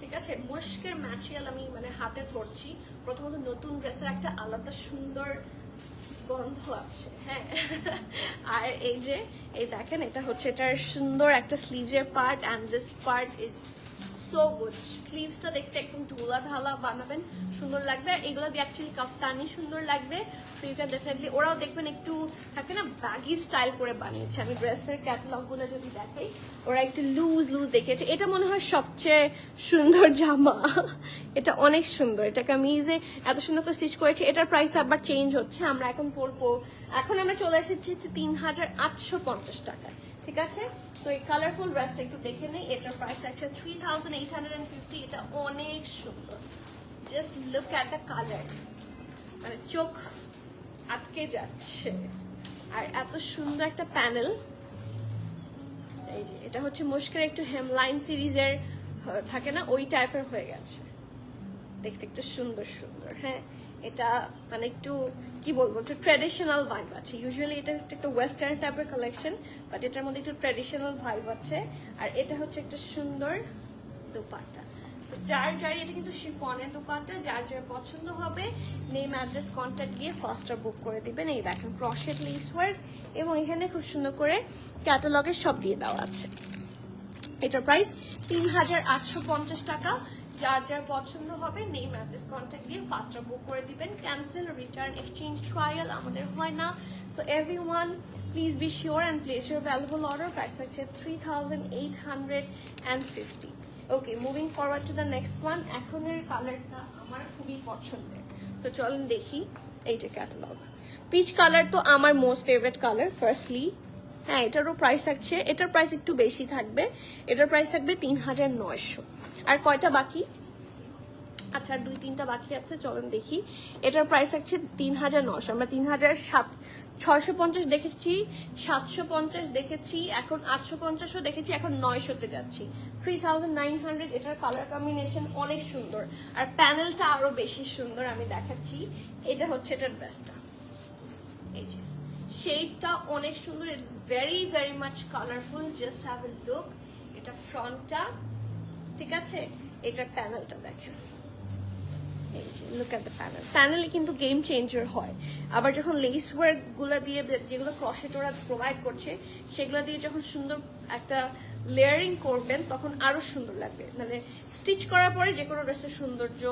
ঠিক আছে। মুশকের ম্যাটেরিয়াল আমি মানে হাতে ধরছি, প্রথমত নতুন ড্রেসের একটা আলাদা সুন্দর গন্ধ আছে, হ্যাঁ। আর এই যে এই দেখেন, এটা হচ্ছে এটার সুন্দর একটা স্লিভসের part, and this part is so good. স্লিভসটা দেখতে একদম ঢোলা ঢালা বানাবেন, সুন্দর লাগবে। আর এগুলো দিয়ে অ্যাকচুয়ালি কাফতানি সুন্দর লাগবে। সো ইউ ক্যান ডেফিনেটলি, ওরাও দেখবেন একটু থাকে না ব্যাগি স্টাইল করে বানিয়েছে। আমি ড্রেসের ক্যাটালগুলো যদি দেখাই, ওরা একটু লুজ লুজ দেখিয়েছে। এটা মনে হয় সবচেয়ে সুন্দর জামা, এটা অনেক সুন্দর। এটা কামিজে এত সুন্দর করে স্টিচ করেছে। এটার প্রাইস আবার চেঞ্জ হচ্ছে, আমরা এখন পড়বো, এখন আমরা চলে এসেছি 3850 টাকায়, ঠিক আছে। তো এই কালারফুল ড্রেসটা একটু দেখে নেই। এটার প্রাইস আছে 3850। এটা অনেক সুন্দর, just look at the colour, মানে চোখ আটকে যাচ্ছে। আর এত সুন্দর একটা প্যানেল। এই যে এটা হচ্ছে মুশকিল একটু হেমলাইন সিরিজের থাকে না, ওই টাইপের হয়ে গেছে, দেখতে একটু সুন্দর সুন্দর। হ্যাঁ, এটা মানে একটু কি বলবো, একটু ট্র্যাডিশনাল ভাইব আছে। ইউজুয়ালি এটা একটা ওয়েস্টার্ন টাইপের কালেকশন, বাট এটার মধ্যে একটু ট্র্যাডিশনাল ভাইব আছে। আর এটা হচ্ছে একটা সুন্দর দোপাট্টা। তো যার এটা কিন্তু শিফনের দোপাট্টা, যার পছন্দ হবে নেম অ্যাড্রেস কন্ট্যাক্ট দিয়ে ফার্স্টার বুক করে দিবেন। এই দেখেন ক্রশেট লেস ওয়ার্ক, এবং এখানে খুব সুন্দর করে ক্যাটালগের সব দিয়ে দেওয়া আছে। এটার প্রাইস 3850 টাকা। যার পছন্দ হবে নেম অ্যাড্রেস কন্ট্যাক্ট দিয়ে ফার্স্টার বুক করে দিবেন। ক্যান্সেল, রিটার্ন, এক্সচেঞ্জ, ট্রায়াল আমাদের হয় না। So everyone please be sure and place your valuable order. Price হচ্ছে 3850। Okay, moving forward to the next one. এখনের কালারটা আমার খুবই পছন্দের, তো চলেন দেখি। এই যে ক্যাটালগ পিচ কালার তো আমার মোস্ট ফেভারিট কালার। ফার্স্টলি হ্যাঁ, এটারও প্রাইস থাকছে, এটার প্রাইস একটু বেশি থাকবে, এটার প্রাইস থাকবে 3900। আর কয়টা বাকি? আচ্ছা, 2-3টা বাকি আছে, চলেন দেখি। এটার প্রাইস থাকছে 3900। আমরা 3650 দেখেছি, 750 দেখেছি, এখন 850ও দেখেছি, এখন 900-তে যাচ্ছি। 3900। এটার কালার কম্বিনেশন অনেক সুন্দর, আর প্যানেলটা আরো বেশি সুন্দর। আমি দেখাচ্ছি, এটা হচ্ছে এটার ড্রেসটা। এই যে শেডটা অনেক সুন্দর, it's very very much colourful. Just have a look. এটা ফ্রন্টটা, ঠিক আছে? এটার প্যানেলটা দেখেন। এই যে লুক এট দ্য প্যানেল। প্যানেলে কিন্তু গেম চেঞ্জার হয়। আবার যখন লেস ওয়ার্ক গুলো দিয়ে, যেগুলো ক্রশেট ওরা প্রোভাইড করছে, সেগুলো দিয়ে যখন সুন্দর একটা লেয়ারিং করবেন, তখন আরো সুন্দর লাগবে। মানে স্টিচ করার পরে যে কোনো ড্রেসের সৌন্দর্য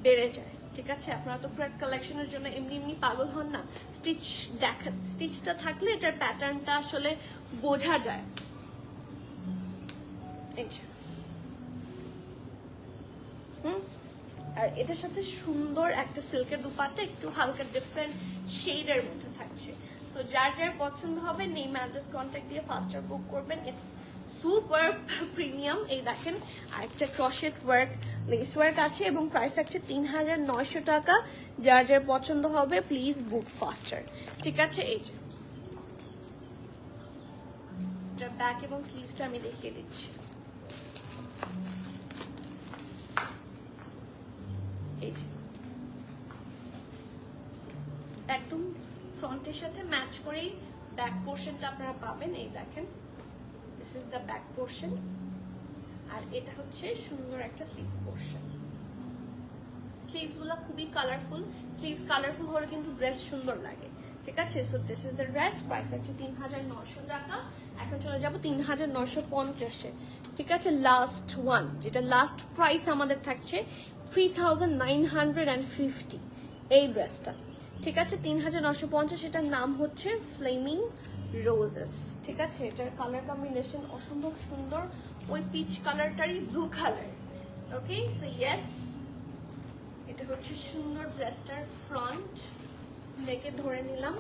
বেড়ে যায়। ঠিক আছে, আপনারা তো ক্র্যাক কালেকশনের জন্য এমনি এমনি পাগল হন না। স্টিচটা থাকলে এটার প্যাটার্নটা আসলে বোঝা যায়। এই যে আর এটার সাথে সুন্দর একটা সিল্কের দুপাট্টা, একটু হালকা ডিফারেন্ট শেডের মধ্যে থাকছে। সো যার পছন্দ হবে নেম অ্যাড্রেস কন্ট্যাক্ট দিয়ে ফাস্টার বুক করবেন। It's super premium. এই দেখেন, আর একটা ক্রশেট ওয়ার্ক লেস ওয়ার্ক আছে, এবং প্রাইস থাকছে 3900 টাকা। যার পছন্দ হবে প্লিজ বুক ফাস্টার। ঠিক আছে, এই যে ব্যাক এবং স্লিভসটা আমি দেখিয়ে দিচ্ছি। একদম ফ্রন্টের সাথে ম্যাচ করেই ব্যাক পোর্শনটা আপনারা পাবেন। এই দেখেন, this is the back portion, আর এটা হচ্ছে সুন্দর একটা স্লিভস পোর্শন। স্লিভস গুলো খুবই কালারফুল। স্লিভস কালারফুল হলে কিন্তু ড্রেস সুন্দর লাগে। ঠিক আছে, so this is the dress. Price হচ্ছে 3900 টাকা। এখন চলে যাব 3950-এ। ঠিক আছে, লাস্ট ওয়ান, যেটা লাস্ট প্রাইস আমাদের থাকছে 3950, এই ড্রেসটা। ঠিক আছে, 3950। এটার নাম হচ্ছে ফ্লেমিং রোজেস। ঠিক আছে, এটার কালার কম্বিনেশন অসম্ভব সুন্দর, ওই পিচ কালারটারই ব্লু কালার। ওকে, সো ইয়েস, এটা হচ্ছে সুন্দর ড্রেসটার ফ্রন্ট। নেকে ধরে নিলাম।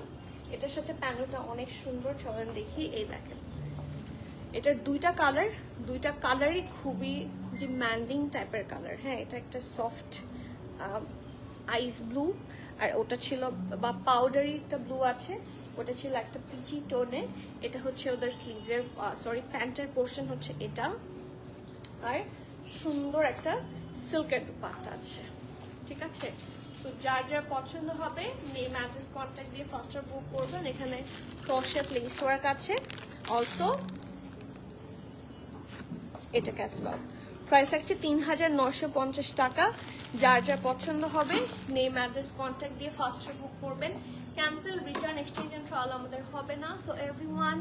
এটার সাথে প্যানেলটা অনেক সুন্দর, চলেন দেখি। এই দেখেন, এটার দুইটা কালারই খুবই ডিম্যান্ডিং টাইপের কালার। হ্যাঁ, এটা একটা সফট আইস ব্লু, আর ওটা ছিল বা পাউডারি একটা ব্লু আছে, ওটা ছিল একটা পিচি টোনে। এটা হচ্ছে ওদের স্লিভসের প্যান্টের পোর্শন হচ্ছে এটা, আর সুন্দর একটা সিল্কের দুপাট্টা আছে। ঠিক আছে, তো যার পছন্দ হবে নেম অ্যাড্রেস কন্ট্যাক্ট দিয়ে ফাস্টার বুক করবেন। এখানে ক্রশেট লেস ওয়ার্ক আছে অলসো। এটা ক্যাটালগ। প্রাইস আছে 3950 টাকা। যার পছন্দ হবে নেম অ্যাড্রেস কন্ট্যাক্ট দিয়ে ফাস্টার বুক করবেন। Cancel, return, exchange and trial আমাদের হবে না। So everyone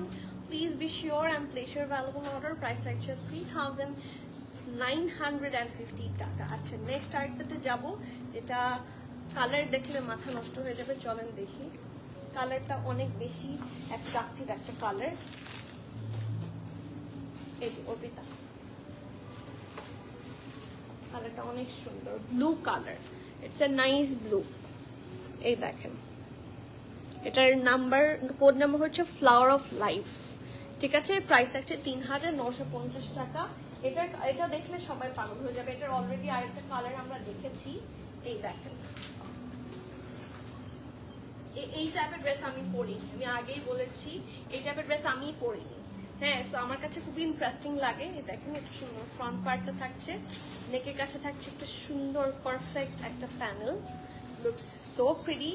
please be sure and place your valuable order. Price আছে 3950 টাকা। আচ্ছা, নেক্সট আরেকটাতে যাব, যেটা কালার দেখলে মাথা নষ্ট হয়ে যাবে। চলেন দেখি। কালারটা অনেক বেশি অ্যাট্রাকটিভ একটা কালার। এই যে অর্পিতা, কালারটা অনেক সুন্দর, blue colour. It's a nice blue. এই দেখেন, এটার কোড নাম্বার হচ্ছে ফ্লাওয়ার অফ লাইফ। ঠিক আছে, প্রাইস আছে 3950 টাকা। এটা দেখলে সবাই পাগল হয়ে যাবে। এটার অলরেডি আরেকটা কালার আমরা দেখেছি, এই দেখেন এই টাইপের ড্রেস আমি পরি, আমি আগেই বলেছি এই টাইপের ড্রেস আমি পরিনি। হ্যাঁ, সো আমার কাছে খুবই ইন্টারেস্টিং লাগে। দেখেন একটা সুন্দর ফ্রন্ট পার্টটা থাকছে, নেকের কাছে থাকছে একটা সুন্দর পারফেক্ট একটা প্যানেল, লুকস সো প্রিটি।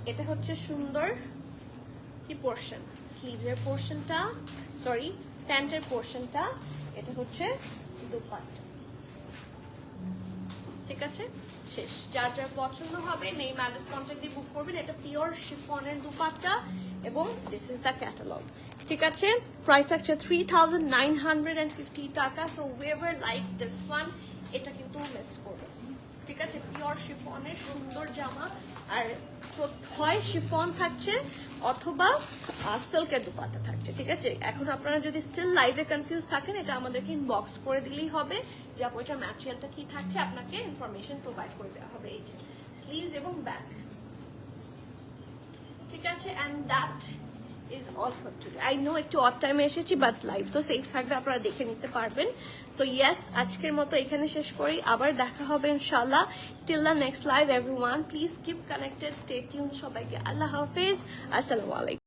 এটা হচ্ছে সুন্দর কি পোর্শন, স্লিভসের পোর্শনটা, সরি প্যান্টের পোর্শনটা, এটা হচ্ছে দুপাট্টা। ঠিক আছে, শেষ। যার যার পছন্দ হবে নেই ম্যারেজ কন্ট্যাক্ট দিয়ে বুক করবেন। এটা পিওর শিফনের দুপাট্টা এবং দিস ইজ দ্য ক্যাটালগ। ঠিক আছে, প্রাইস থাকছে 3950 টাকা। So whoever like this one, এটা কিন্তু মিস করবে। ঠিক আছে, পিওর শিফনের সুন্দর জামা, আর হয় শিফন থাকছে অথবা সিল্কের দুপাট্টা থাকছে। ঠিক আছে, এখন আপনারা যদি স্টিল লাইভে কনফিউজ থাকেন, এটা আমাদেরকে ইনবক্স করে দিলেই হবে যে আপু এটার ম্যাটেরিয়ালটা কি থাকছে, আপনাকে ইনফরমেশন প্রোভাইড করে দেওয়া হবে। এই যে স্লিভস এবং ব্যাক। ঠিক আছে, and that is all for today. I know একটু অড টাইমে এসেছি, বাট লাইভ তো সেফ থাকবে, আপনারা দেখে নিতে পারবেন। সো ইয়েস, আজকের মতো এখানে শেষ করি, আবার দেখা হবে ইনশাআল্লাহ। Till the next live everyone, please keep connected, stay tune. সবাইকে আল্লাহ হাফেজ, আসসালামু আলাইকুম।